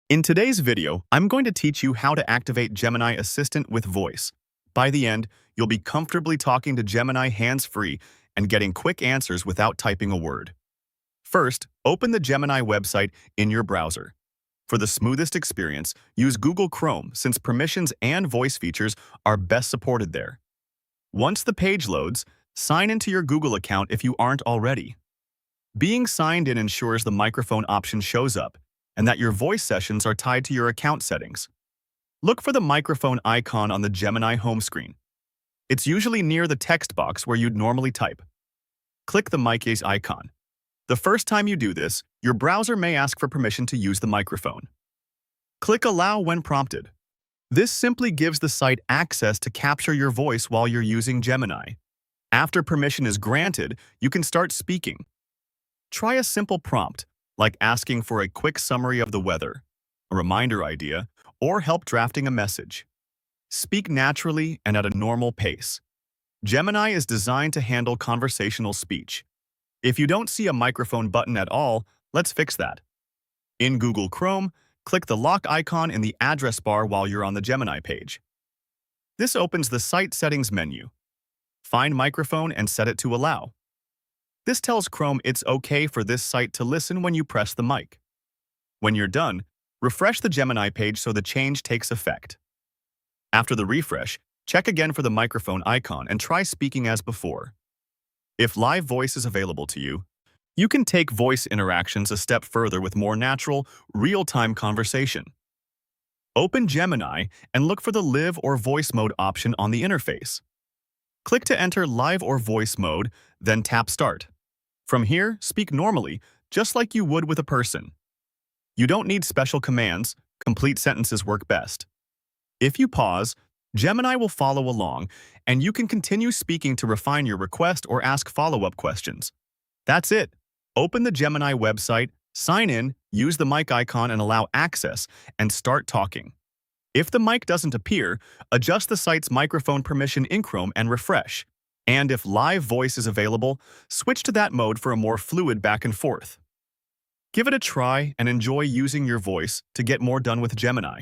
In today's video, I'm going to teach you how to activate Gemini Assistant with voice. By the end, you'll be comfortably talking to Gemini hands-free and getting quick answers without typing a word. First, open the Gemini website in your browser. For the smoothest experience, use Google Chrome since permissions and voice features are best supported there. Once the page loads, sign into your Google account if you aren't already. Being signed in ensures the microphone option shows up and that your voice sessions are tied to your account settings. Look for the microphone icon on the Gemini home screen. It's usually near the text box where you'd normally type. Click the mic case icon. The first time you do this, your browser may ask for permission to use the microphone. Click Allow when prompted. This simply gives the site access to capture your voice while you're using Gemini. After permission is granted, you can start speaking. Try a simple prompt, like asking for a quick summary of the weather, a reminder idea, or help drafting a message. Speak naturally and at a normal pace. Gemini is designed to handle conversational speech. If you don't see a microphone button at all, let's fix that. In Google Chrome, click the lock icon in the address bar while you're on the Gemini page. This opens the Site Settings menu. Find Microphone and set it to Allow. This tells Chrome it's okay for this site to listen when you press the mic. When you're done, refresh the Gemini page so the change takes effect. After the refresh, check again for the microphone icon and try speaking as before. If live voice is available to you, you can take voice interactions a step further with more natural, real-time conversation. Open Gemini and look for the Live or Voice Mode option on the interface. Click to enter Live or Voice Mode, then tap Start. From here, speak normally, just like you would with a person. You don't need special commands, complete sentences work best. If you pause, Gemini will follow along, and you can continue speaking to refine your request or ask follow-up questions. That's it. Open the Gemini website, sign in, use the mic icon and allow access, and start talking. If the mic doesn't appear, adjust the site's microphone permission in Chrome and refresh. And if live voice is available, switch to that mode for a more fluid back and forth. Give it a try and enjoy using your voice to get more done with Gemini.